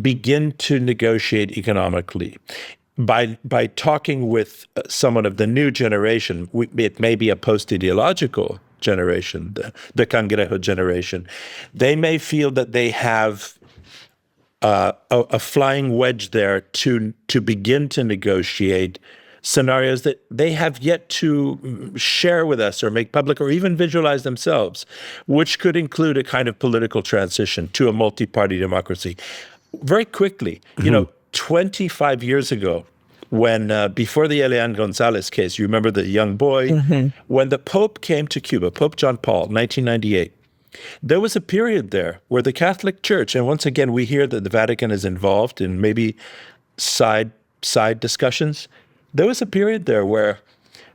begin to negotiate economically by talking with someone of the new generation. It may be a post-ideological generation, the Cangrejo generation. They may feel that they have a flying wedge there to begin to negotiate scenarios that they have yet to share with us or make public or even visualize themselves, which could include a kind of political transition to a multi-party democracy. Very quickly, 25 years ago, when before the Elian Gonzalez case, you remember the young boy, when the Pope came to Cuba, Pope John Paul, 1998, there was a period there where the Catholic Church, and once again, we hear that the Vatican is involved in maybe side discussions. There was a period there where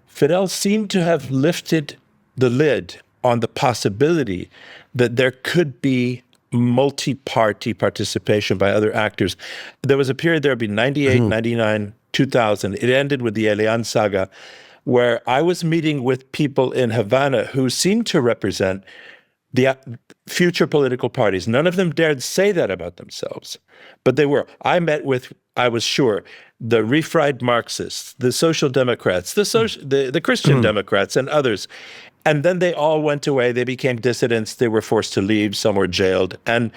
Fidel seemed to have lifted the lid on the possibility that there could be multi-party participation by other actors. There was a period there between 98, 99, 2000. It ended with the Elian saga, where I was meeting with people in Havana who seemed to represent the future political parties. None of them dared say that about themselves, but they were. I was sure, the refried Marxists, the Social Democrats, the Christian Democrats, and others. And then they all went away. They became dissidents. They were forced to leave. Some were jailed. And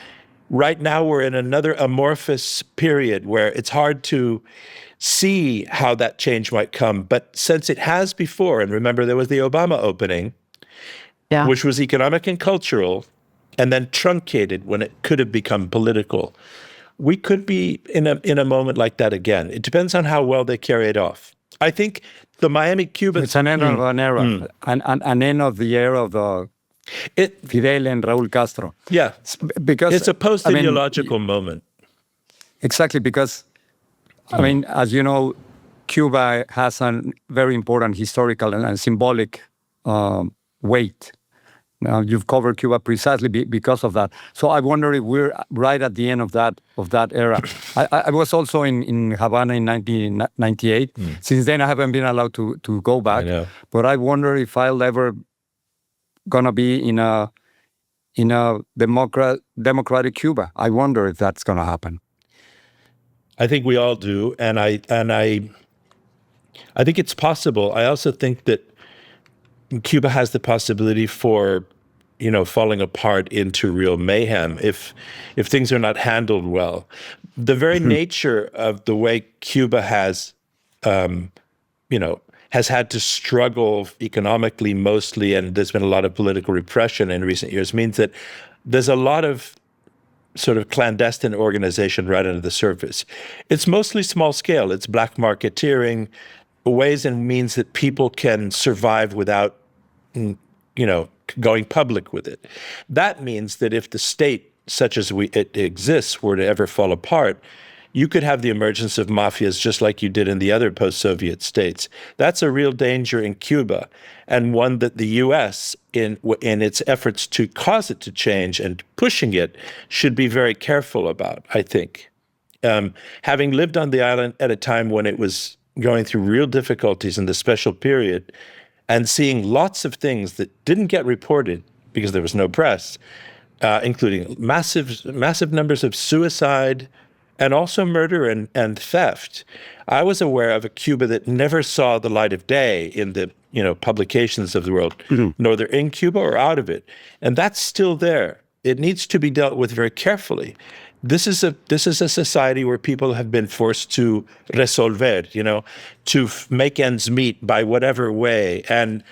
right now we're in another amorphous period where it's hard to see how that change might come. But since it has before, and remember there was the Obama opening, which was economic and cultural, and then truncated when it could have become political. We could be in a moment like that again. It depends on how well they carry it off. I think the Miami Cubans. It's an end of an era, an end of the era of the Fidel and Raúl Castro. Yeah, because it's a post-ideological moment. Exactly, because, I mean, as you know, Cuba has a very important historical and symbolic weight. Now, you've covered Cuba precisely because of that. So I wonder if we're right at the end of that era. I was also in Havana in 1998. Since then, I haven't been allowed to go back. I know. But I wonder if I'll ever gonna be in a democratic Cuba. I wonder if that's gonna happen. I think we all do, and I think it's possible. I also think that Cuba has the possibility for, falling apart into real mayhem if things are not handled well. The very nature of the way Cuba has, has had to struggle economically mostly, and there's been a lot of political repression in recent years, means that there's a lot of sort of clandestine organization right under the surface. It's mostly small scale. It's black marketeering, ways and means that people can survive without, going public with it. That means that if the state, such as it exists, were to ever fall apart, you could have the emergence of mafias just like you did in the other post-Soviet states. That's a real danger in Cuba, and one that the U.S., in its efforts to cause it to change and pushing it, should be very careful about, I think. Having lived on the island at a time when it was going through real difficulties in the special period, and seeing lots of things that didn't get reported because there was no press, including massive numbers of suicide and also murder and theft. I was aware of a Cuba that never saw the light of day in the publications of the world, nor they're in Cuba or out of it. And that's still there. It needs to be dealt with very carefully. This is a society where people have been forced to resolver, to make ends meet by whatever way, and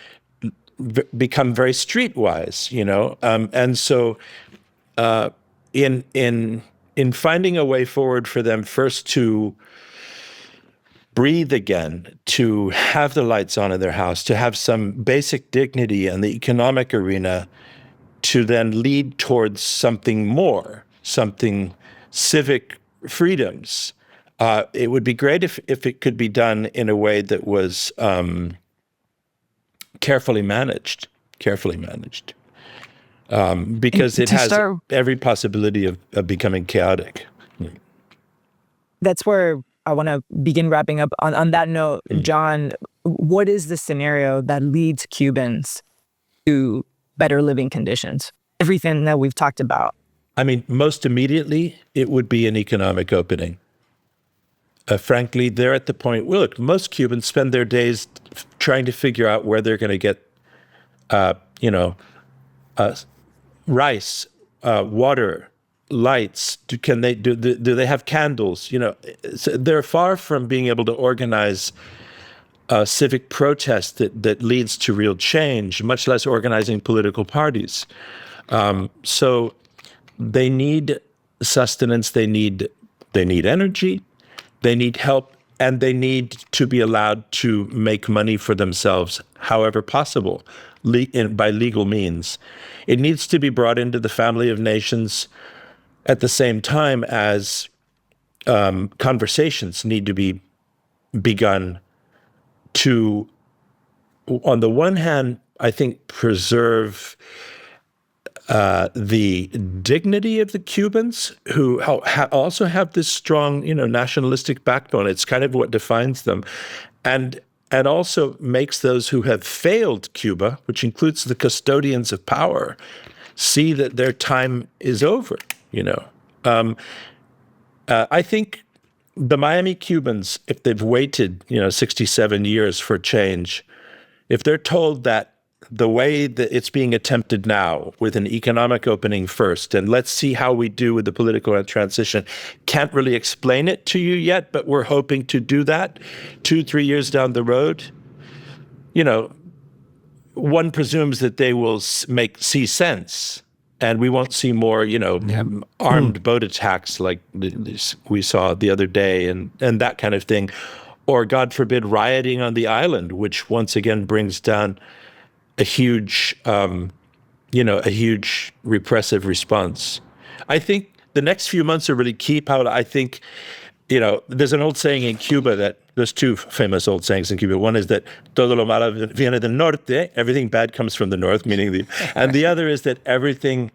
become very streetwise, and so in finding a way forward for them first to breathe again, to have the lights on in their house, to have some basic dignity in the economic arena, to then lead towards something more, something civic freedoms. It would be great if it could be done in a way that was carefully managed, because it has every possibility of becoming chaotic. That's where I want to begin wrapping up. On that note, Jon, what is the scenario that leads Cubans to better living conditions? Everything that we've talked about. I mean, most immediately, it would be an economic opening. Frankly, they're at the point, look, most Cubans spend their days trying to figure out where they're going to get, rice, water, lights. Do they have candles? So they're far from being able to organize civic protest that leads to real change, much less organizing political parties. So they need sustenance, they need energy, they need help, and they need to be allowed to make money for themselves, however possible, by legal means. It needs to be brought into the family of nations at the same time as conversations need to be begun to, on the one hand, I think, preserve the dignity of the Cubans, who also have this strong, nationalistic backbone. It's kind of what defines them, and also makes those who have failed Cuba, which includes the custodians of power, see that their time is over. I think the Miami Cubans, if they've waited, 67 years for change, if they're told that the way that it's being attempted now, with an economic opening first, and let's see how we do with the political transition, can't really explain it to you yet, but we're hoping to do that 2-3 years down the road, one presumes that they will see sense, and we won't see more, armed boat attacks like we saw the other day, and that kind of thing. or God forbid, rioting on the island, which once again brings down a huge, a huge repressive response. I think the next few months are really key, Paola. I think, there's an old saying in Cuba there's two famous old sayings in Cuba. One is that todo lo malo viene del norte, everything bad comes from the north, and the other is that everything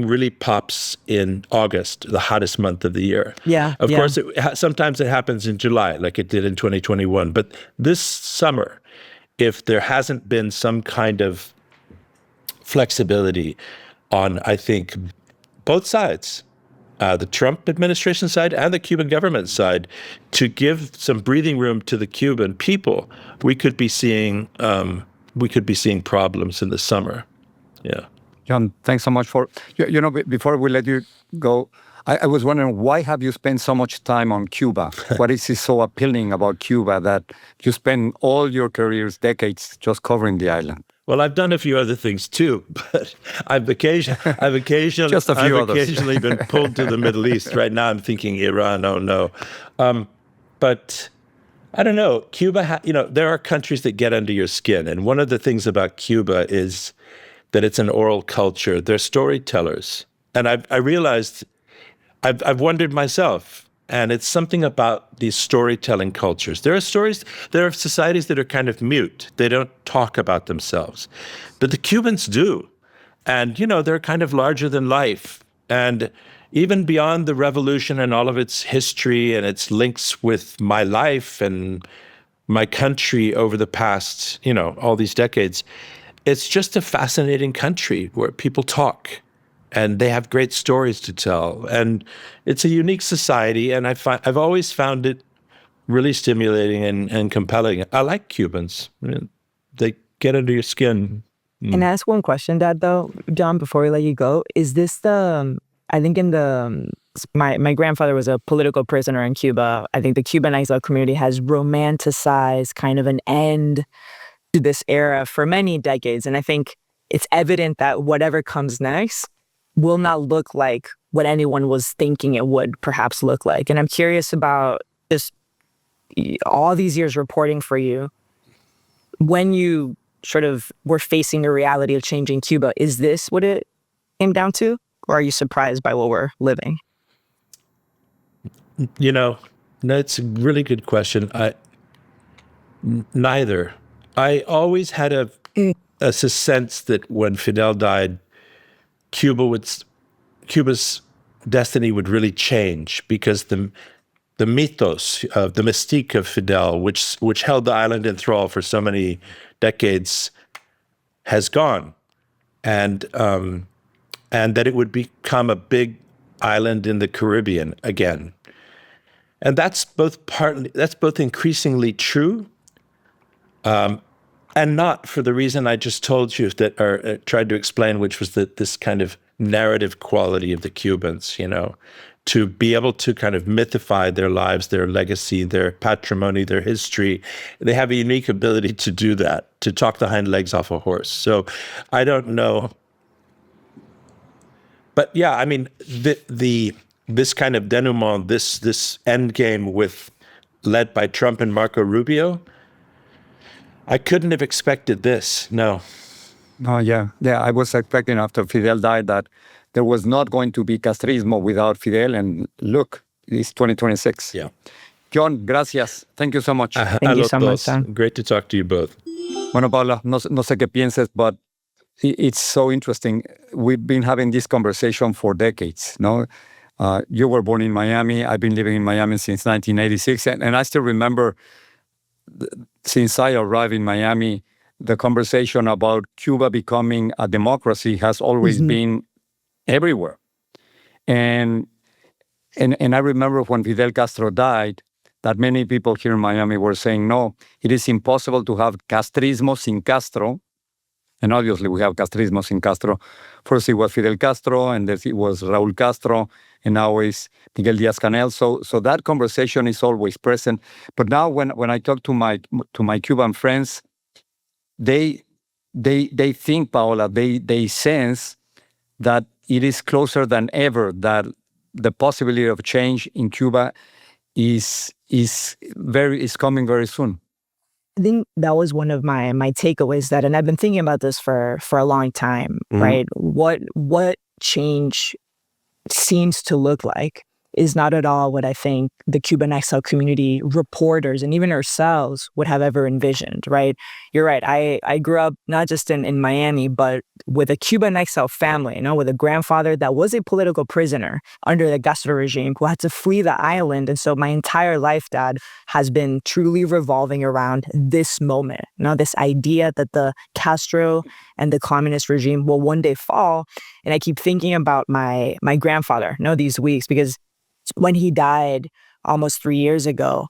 really pops in August, the hottest month of the year. Yeah. Of course, sometimes it happens in July, like it did in 2021. But this summer, if there hasn't been some kind of flexibility on, I think, both sides, the Trump administration side and the Cuban government side, to give some breathing room to the Cuban people, we could be seeing problems in the summer. Yeah. Jon, thanks so much before we let you go, I was wondering, why have you spent so much time on Cuba? What is so appealing about Cuba that you spend all your careers, decades, just covering the island? Well, I've done a few other things too, but I've occasionally just a few others. Occasionally been pulled to the Middle East. Right now I'm thinking Iran, oh no. But I don't know, Cuba, there are countries that get under your skin. And one of the things about Cuba is that it's an oral culture. They're storytellers. And I realized, I've wondered myself, and it's something about these storytelling cultures. There are societies that are kind of mute. They don't talk about themselves. But the Cubans do. And, they're kind of larger than life. And even beyond the revolution and all of its history and its links with my life and my country over the past, all these decades, it's just a fascinating country where people talk and they have great stories to tell. And it's a unique society, and I've always found it really stimulating and compelling. I like Cubans. They get under your skin. And ask one question, Dad, though, Jon, before we let you go. Is this I think my grandfather was a political prisoner in Cuba. I think the Cuban exile community has romanticized kind of an end to this era for many decades. And I think it's evident that whatever comes next will not look like what anyone was thinking it would perhaps look like. And I'm curious about just all these years reporting for you, when you sort of were facing the reality of changing Cuba, is this what it came down to? Or are you surprised by what we're living? No, it's a really good question. Neither. I always had a sense that when Fidel died, Cuba's destiny would really change, because the mythos, the mystique of Fidel, which held the island in thrall for so many decades, has gone, and that it would become a big island in the Caribbean again, and that's both increasingly true, and not for the reason I just told you that tried to explain, which was that this kind of narrative quality of the Cubans, to be able to kind of mythify their lives, their legacy, their patrimony, their history. They have a unique ability to do that, to talk the hind legs off a horse. So I don't know. But yeah, I mean, this kind of denouement, this end game led by Trump and Marco Rubio, I couldn't have expected this. No. Oh, yeah. I was expecting after Fidel died that there was not going to be castrismo without Fidel. And look, it's 2026. Yeah. Jon, gracias. Thank you so much. Thank you so much, Jon. Great to talk to you both. Bueno, Paola, no sé qué pienses, but it's so interesting. We've been having this conversation for decades, no? You were born in Miami. I've been living in Miami since 1986. And I still remember, since I arrived in Miami, the conversation about Cuba becoming a democracy has always been everywhere. And I remember when Fidel Castro died, that many people here in Miami were saying, no, it is impossible to have castrismo sin Castro. And obviously we have castrismo sin Castro. First it was Fidel Castro, and then it was Raúl Castro, and now it's Miguel Díaz-Canel. So that conversation is always present. But now when I talk to my Cuban friends, they think, Paola, they sense that it is closer than ever, that the possibility of change in Cuba is coming very soon. I think that was one of my takeaways, and I've been thinking about this for a long time, right? What change seems to look like is not at all what I think the Cuban exile community reporters and even ourselves would have ever envisioned, right? You're right. I grew up not just in Miami, but with a Cuban exile family, with a grandfather that was a political prisoner under the Castro regime who had to flee the island. And so my entire life, Dad, has been truly revolving around this moment, this idea that the Castro and the communist regime will one day fall. And I keep thinking about my grandfather, these weeks, because when he died almost 3 years ago,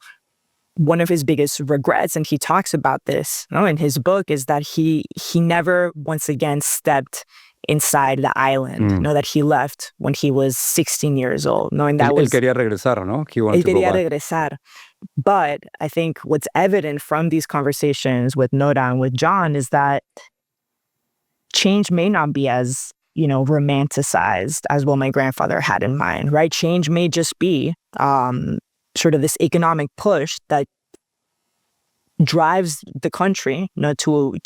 one of his biggest regrets, and he talks about this in his book, is that he never once again stepped inside the island, that he left when he was 16 years old, knowing that él quería regresar, ¿no? He wanted to go back. Regresar. But I think what's evident from these conversations with Nora and with Jon is that change may not be as romanticized as what my grandfather had in mind, right? Change may just be sort of this economic push that drives the country to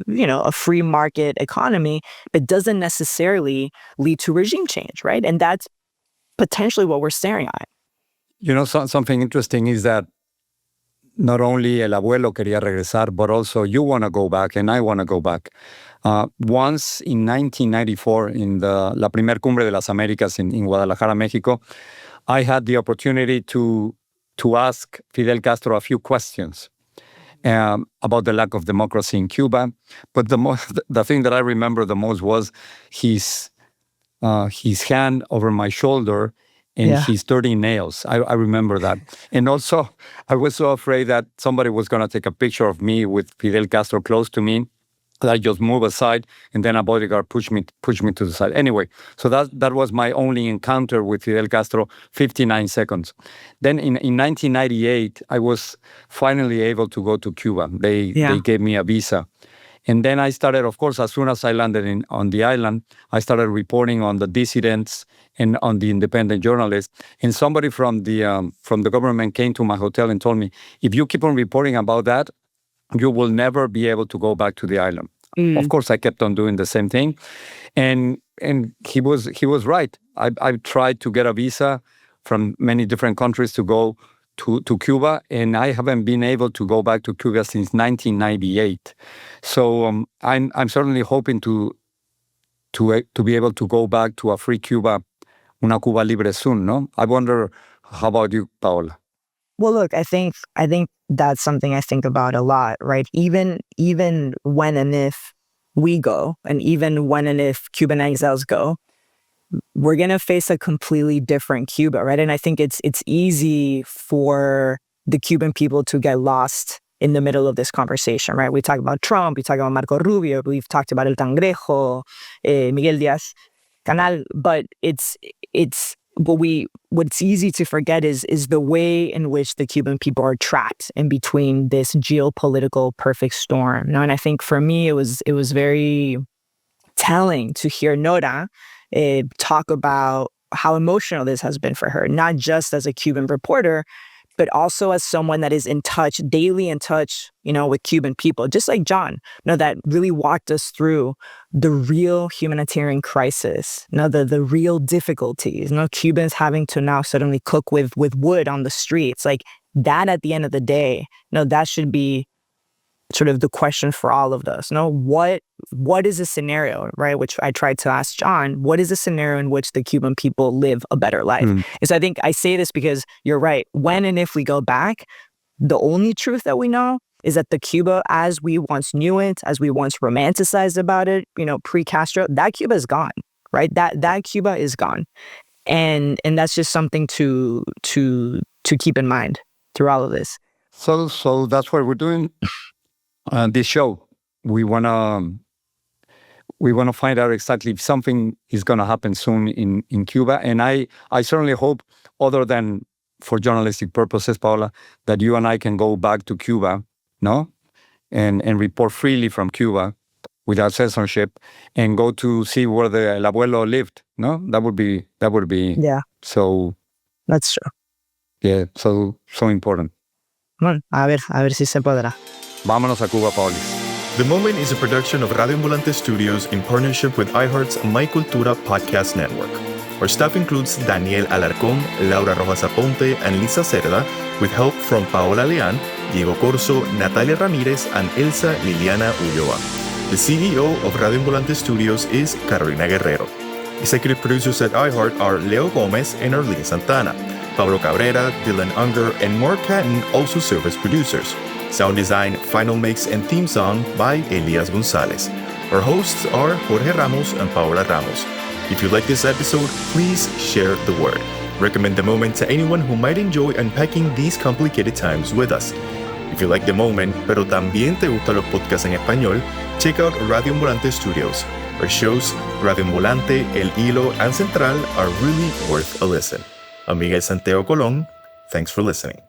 a free market economy, but doesn't necessarily lead to regime change, right? And that's potentially what we're staring at. Something interesting is that not only el abuelo quería regresar, but also you want to go back and I want to go back. Once in 1994, in la primer cumbre de las Américas in Guadalajara, Mexico, I had the opportunity to ask Fidel Castro a few questions about the lack of democracy in Cuba. But the thing that I remember the most was his hand over my shoulder and his dirty nails. I remember that. And also, I was so afraid that somebody was going to take a picture of me with Fidel Castro close to me, that I just move aside, and then a bodyguard pushed me to the side. Anyway, so that was my only encounter with Fidel Castro, 59 seconds. Then in 1998, I was finally able to go to Cuba. They gave me a visa. And then I started, of course, as soon as I landed on the island, I started reporting on the dissidents and on the independent journalists. And somebody from the government came to my hotel and told me, if you keep on reporting about that, you will never be able to go back to the island. Of course, I kept on doing the same thing. And he was right. I tried to get a visa from many different countries to go to Cuba, and I haven't been able to go back to Cuba since 1998. So I'm certainly hoping to be able to go back to a free Cuba, una Cuba libre soon, no? I wonder, how about you, Paola? Well, look, I think that's something I think about a lot, right? Even when and if we go, and even when and if Cuban exiles go, we're going to face a completely different Cuba, right? And I think it's easy for the Cuban people to get lost in the middle of this conversation, right? We talk about Trump, we talk about Marco Rubio, we've talked about El Cangrejo, Miguel Díaz-Canal, but what's easy to forget is the way in which the Cuban people are trapped in between this geopolitical perfect storm. And I think for me, it was very telling to hear Nora talk about how emotional this has been for her, not just as a Cuban reporter, but also as someone that is daily in touch, with Cuban people, just like Jon, that really walked us through the real humanitarian crisis, the real difficulties, Cubans having to now suddenly cook with wood on the streets, like that at the end of the day, that should be sort of the question for all of us. What is a scenario, right? Which I tried to ask Jon, what is a scenario in which the Cuban people live a better life? And so I think I say this because you're right. When and if we go back, the only truth that we know is that the Cuba as we once knew it, as we once romanticized about it, pre-Castro, that Cuba is gone, right? That Cuba is gone. And that's just something to keep in mind through all of this. So that's what we're doing. This show, we wanna find out exactly if something is gonna happen soon in Cuba, and I certainly hope, other than for journalistic purposes, Paola, that you and I can go back to Cuba, no, and report freely from Cuba without censorship, and go to see where the El Abuelo lived. No, that would be. Yeah. So that's true. Yeah, so important. Bueno, a ver si se podrá. Vámonos a Cuba, Paulis. The Moment is a production of Radio Ambulante Studios in partnership with iHeart's My Cultura podcast network. Our staff includes Daniel Alarcón, Laura Rojas Aponte, and Lisa Cerda, with help from Paola Leán, Diego Corso, Natalia Ramírez, and Elsa Liliana Ulloa. The CEO of Radio Ambulante Studios is Carolina Guerrero. Executive producers at iHeart are Leo Gomez and Arlene Santana. Pablo Cabrera, Dylan Unger, and Mark Catton also serve as producers. Sound design, final mix, and theme song by Elias Gonzalez. Our hosts are Jorge Ramos and Paola Ramos. If you like this episode, please share the word. Recommend The Moment to anyone who might enjoy unpacking these complicated times with us. If you like The Moment, pero también te gustan los podcasts en español, check out Radio Ambulante Studios. Our shows, Radio Ambulante, El Hilo, and Central are really worth a listen. I'm Miguel Santiago Colón. Thanks for listening.